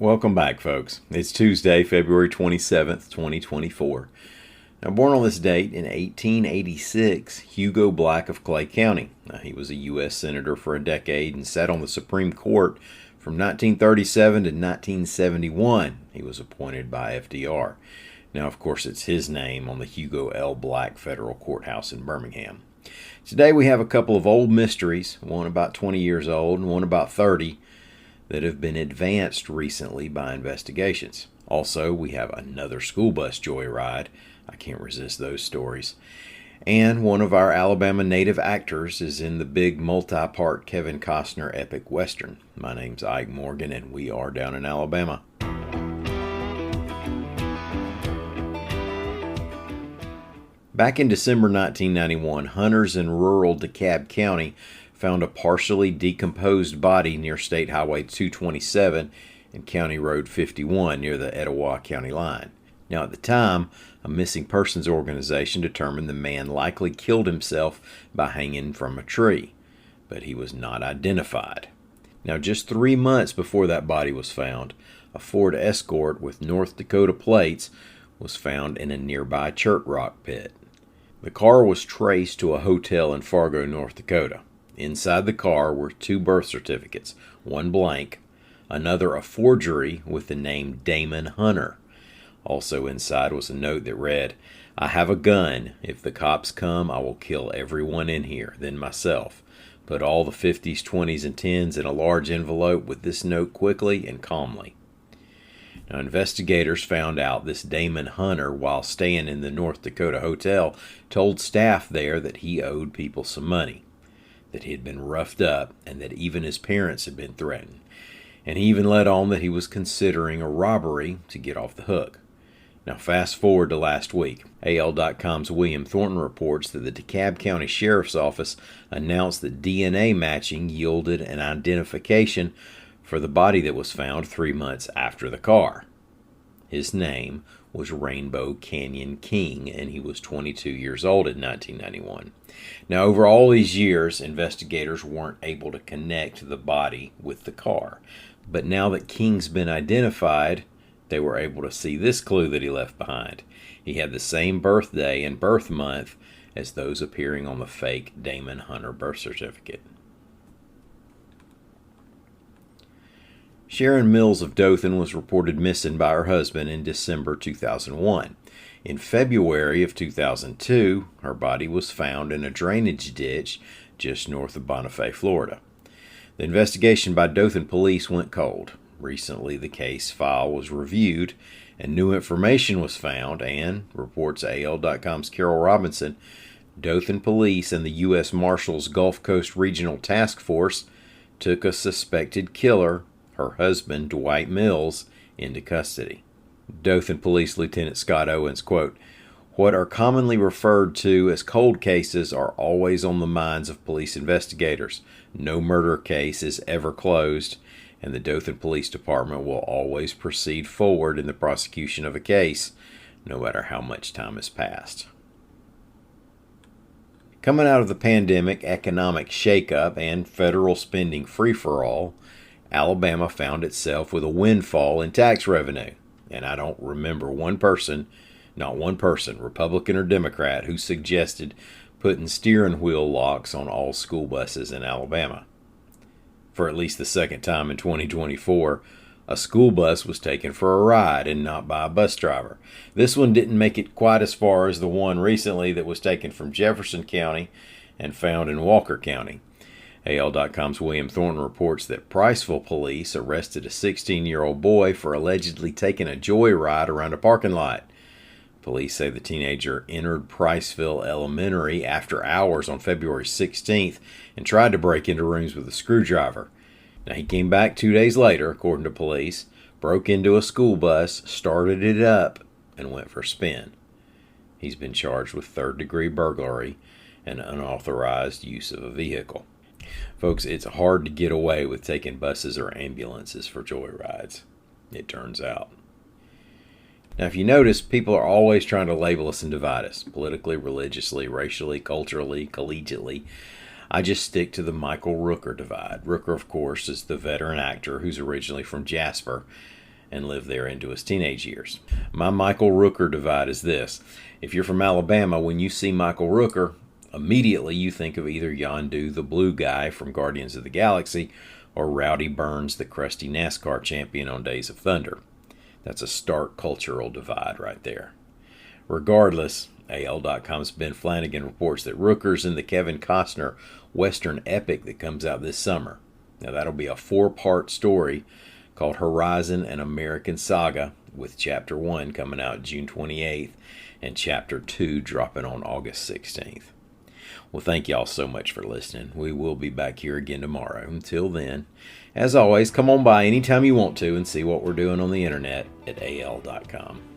Welcome back, folks. It's Tuesday, February 27th, 2024. Now, born on this date in 1886, Hugo Black of Clay County. Now, he was a U.S. Senator for a decade and sat on the Supreme Court from 1937 to 1971. He was appointed by FDR. Now, of course, it's his name on the Hugo L. Black Federal Courthouse in Birmingham. Today we have a couple of old mysteries, one about 20 years old and one about 30, that have been advanced recently by investigations. Also, we have another school bus joyride. I can't resist those stories. And one of our Alabama native actors is in the big multi-part Kevin Costner epic Western. My name's Ike Morgan, and we are down in Alabama. Back in December 1991, hunters in rural DeKalb County found a partially decomposed body near State Highway 227 and County Road 51 near the Etowah County line. Now, at the time, a missing persons organization determined the man likely killed himself by hanging from a tree, but he was not identified. Now, just 3 months before that body was found, a Ford Escort with North Dakota plates was found in a nearby chert rock pit. The car was traced to a hotel in Fargo, North Dakota. Inside the car were 2 birth certificates, one blank, another a forgery with the name Damon Hunter. Also inside was a note that read, "I have a gun. If the cops come, I will kill everyone in here, then myself. Put all the 50s, 20s, and 10s in a large envelope with this note quickly and calmly." Now, investigators found out this Damon Hunter, while staying in the North Dakota hotel, told staff there that he owed people some money, that he had been roughed up, and that even his parents had been threatened. And he even let on that he was considering a robbery to get off the hook. Now, fast forward to last week. AL.com's William Thornton reports that the DeKalb County Sheriff's Office announced that DNA matching yielded an identification for the body that was found 3 months after the car. His name was Rainbow Canyon King, and he was 22 years old in 1991. Now, over all these years, investigators weren't able to connect the body with the car. But now that King's been identified, they were able to see this clue that he left behind. He had the same birthday and birth month as those appearing on the fake Damon Hunter birth certificate. Sharon Mills of Dothan was reported missing by her husband in December 2001. In February of 2002, her body was found in a drainage ditch just north of Bonifay, Florida. The investigation by Dothan police went cold. Recently, the case file was reviewed and new information was found, and, reports AL.com's Carol Robinson, Dothan police and the U.S. Marshals Gulf Coast Regional Task Force took a suspected killer, her husband, Dwight Mills, into custody. Dothan Police Lieutenant Scott Owens, quote, "What are commonly referred to as cold cases are always on the minds of police investigators. No murder case is ever closed, and the Dothan Police Department will always proceed forward in the prosecution of a case, no matter how much time has passed." Coming out of the pandemic, economic shakeup, and federal spending free-for-all, Alabama found itself with a windfall in tax revenue. And I don't remember one person, not one person, Republican or Democrat, who suggested putting steering wheel locks on all school buses in Alabama. For at least the second time in 2024, a school bus was taken for a ride and not by a bus driver. This one didn't make it quite as far as the one recently that was taken from Jefferson County and found in Walker County. AL.com's William Thornton reports that Priceville police arrested a 16-year-old boy for allegedly taking a joyride around a parking lot. Police say the teenager entered Priceville Elementary after hours on February 16th and tried to break into rooms with a screwdriver. Now, he came back 2 days later, according to police, broke into a school bus, started it up, and went for a spin. He's been charged with third-degree burglary and unauthorized use of a vehicle. Folks, it's hard to get away with taking buses or ambulances for joyrides, it turns out. Now, if you notice, people are always trying to label us and divide us, politically, religiously, racially, culturally, collegiately. I just stick to the Michael Rooker divide. Rooker, of course, is the veteran actor who's originally from Jasper, and lived there into his teenage years. My Michael Rooker divide is this. If you're from Alabama, when you see Michael Rooker, immediately you think of either Yondu, the blue guy from Guardians of the Galaxy, or Rowdy Burns, the crusty NASCAR champion on Days of Thunder. That's a stark cultural divide right there. Regardless, AL.com's Ben Flanagan reports that Rooker's in the Kevin Costner Western epic that comes out this summer. Now that'll be a 4-part story called Horizon: An American Saga, with Chapter 1 coming out June 28th and Chapter 2 dropping on August 16th. Well, thank y'all so much for listening. We will be back here again tomorrow. Until then, as always, come on by anytime you want to and see what we're doing on the internet at AL.com.